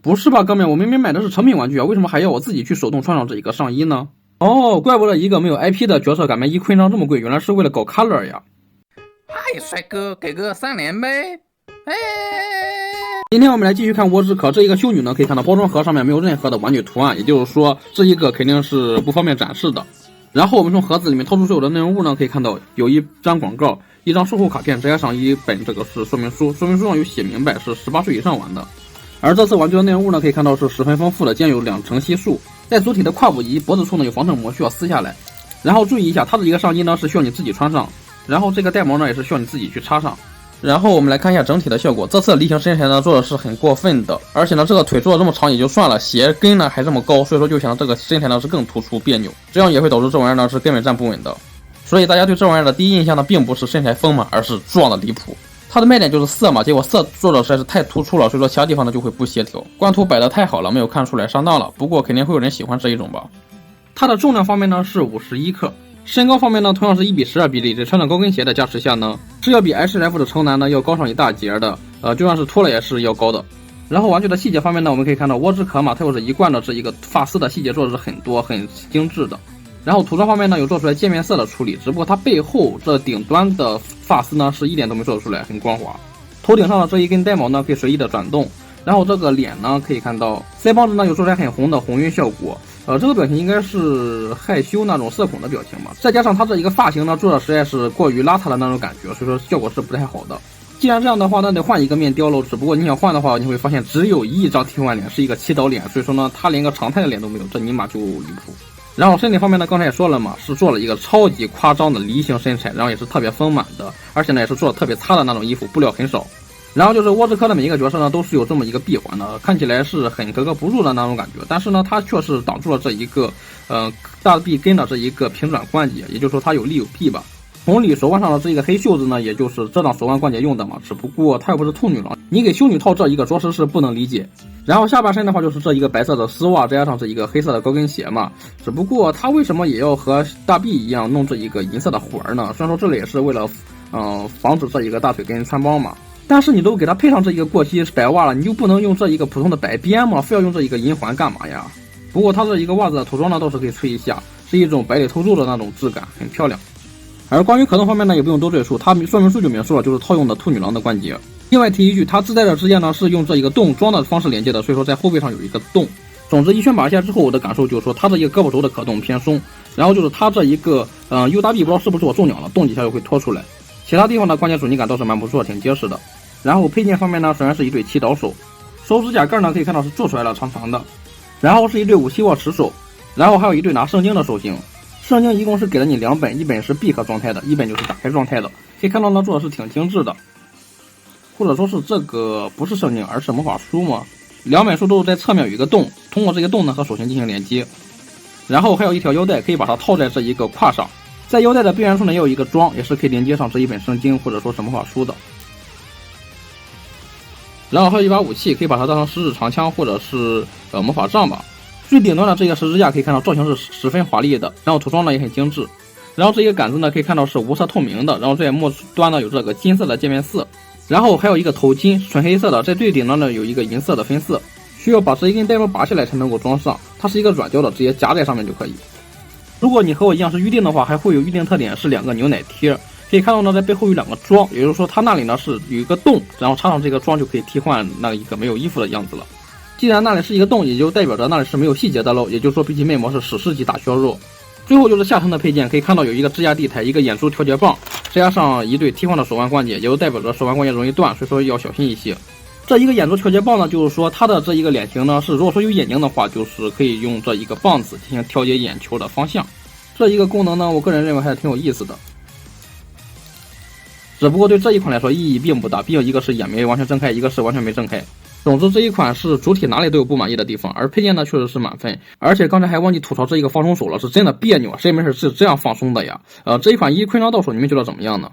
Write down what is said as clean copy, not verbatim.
不是吧，哥们，我明明买的是成品玩具啊，为什么还要我自己去手动穿上这一个上衣呢？哦，怪不得一个没有 IP 的角色敢卖一盔章这么贵，原来是为了搞 color 呀。嗨，帅哥，给个3连呗！哎，今天我们来继续看莴苣可这一个修女呢，可以看到包装盒上面没有任何的玩具图案，也就是说这一个肯定是不方便展示的。然后我们从盒子里面掏出所有的内容物呢，可以看到有一张广告、一张售后卡片，再加上一本这个是说明书，说明书上有写明白是18岁以上玩的。而这次玩具的内容物呢，可以看到是十分丰富的，兼有2层系数，在主体的胯部以及脖子处呢有防震膜需要撕下来。然后注意一下，它的一个上衣呢是需要你自己穿上，然后这个带毛呢也是需要你自己去插上。然后我们来看一下整体的效果，这次的梨形身材呢做的是很过分的，而且呢这个腿做的这么长也就算了，鞋跟呢还这么高，所以说就显得这个身材呢是更突出别扭，这样也会导致这玩意儿呢是根本站不稳的。所以大家对这玩意儿的第一印象呢并不是身材丰满，而是壮的离谱。它的卖点就是色嘛，结果色做的实在是太突出了，所以说其他地方呢就会不协调。官图摆的太好了，没有看出来，上当了。不过肯定会有人喜欢这一种吧。它的重量方面呢是51克，身高方面呢同样是1比12比例，这穿着高跟鞋的加持下呢是要比 HF 的城南呢要高上一大截的，就算是脱了也是要高的。然后玩具的细节方面呢，我们可以看到莴苣可嘛，它又是一贯的这一个发丝的细节做的是很多很精致的。然后涂装方面呢有做出来渐变色的处理，只不过它背后这顶端的发丝呢是一点都没做出来，很光滑。头顶上的这一根呆毛呢可以随意的转动，然后这个脸呢可以看到腮帮子呢有做出来很红的红晕效果，这个表情应该是害羞那种社恐的表情吧，再加上它这一个发型呢做的实在是过于邋遢的那种感觉，所以说效果是不太好的。既然这样的话，那得换一个面雕喽。只不过你想换的话，你会发现只有一张替换脸，是一个祈祷脸，所以说呢，它连个常态的脸都没有，这尼玛就离谱。然后身体方面呢，刚才也说了嘛，是做了一个超级夸张的梨形身材，然后也是特别丰满的，而且呢也是做的特别擦的那种衣服，布料很少。然后就是莴苣科的每一个角色呢，都是有这么一个闭环的，看起来是很格格不入的那种感觉，但是呢，它确实挡住了这一个大臂根的这一个平转关节，也就是说它有利有弊吧。同理，手腕上的这个黑袖子呢，也就是遮挡手腕关节用的嘛，只不过它又不是兔女郎，你给修女套这一个着实是不能理解。然后下半身的话就是这一个白色的丝袜，再加上这一个黑色的高跟鞋嘛，只不过它为什么也要和大臂一样弄这一个银色的环呢？虽然说这里也是为了防止这一个大腿根穿帮嘛，但是你都给它配上这一个过膝白袜了，你就不能用这一个普通的白边吗？非要用这一个银环干嘛呀？不过它这一个袜子的涂装呢倒是可以吹一下，是一种白里透肉的那种质感，很漂亮。而关于可动方面呢，也不用多赘述，它说明书就明说了，就是套用的兔女郎的关节。另外提一句，它自带的支架呢是用这一个洞装的方式连接的，所以说在后背上有一个洞。总之一圈把下之后，我的感受就是说，它这一个胳膊肘的可动偏松，然后就是它这一个U 大臂不知道是不是我中奖了，动几下就会拖出来。其他地方的关节阻尼感倒是蛮不错，挺结实的。然后配件方面呢，首先是一对祈祷手，手指甲盖呢可以看到是做出来了，长长的。然后是一对武器握持手，然后还有一对拿圣经的手型。圣经一共是给了你2本，一本是闭合状态的，一本就是打开状态的。可以看到呢，做的是挺精致的，或者说是这个不是圣经，而是魔法书嘛。2本书都在侧面有一个洞，通过这个洞呢和手型进行连接。然后还有一条腰带，可以把它套在这一个胯上，在腰带的边缘处呢也有一个桩，也是可以连接上这一本圣经或者说是魔法书的。然后还有一把武器，可以把它当成十指长枪或者是魔法杖吧。最顶端的这个十字架可以看到造型是十分华丽的，然后涂装呢也很精致。然后这个杆子呢可以看到是无色透明的，然后在末端呢有这个金色的渐变色，然后还有一个头巾纯黑色的，在最顶端呢有一个银色的分色，需要把这一根带毛拔下来才能够装上，它是一个软胶的，直接夹在上面就可以。如果你和我一样是预定的话，还会有预定特点是2个牛奶贴，可以看到呢在背后有2个桩，也就是说它那里呢是有一个洞，然后插上这个桩就可以替换那一个没有衣服的样子了。既然那里是一个洞，也就代表着那里是没有细节的喽，也就是说比起魅魔是史诗级大削弱。最后就是下层的配件，可以看到有一个支架地台，一个眼珠调节棒，再加上一对替换的手腕关节，也就代表着手腕关节容易断，所以说要小心一些。这一个眼珠调节棒呢，就是说它的这一个脸型呢是，如果说有眼睛的话，就是可以用这一个棒子进行调节眼球的方向。这一个功能呢，我个人认为还是挺有意思的。只不过对这一款来说意义并不大，毕竟一个是眼没完全睁开，一个是完全没睁开。总之这一款是主体哪里都有不满意的地方，而配件呢确实是满分，而且刚才还忘记吐槽这一个放松手了，是真的别扭，谁没事是这样放松的呀？这一款一盔章到手你们觉得怎么样呢？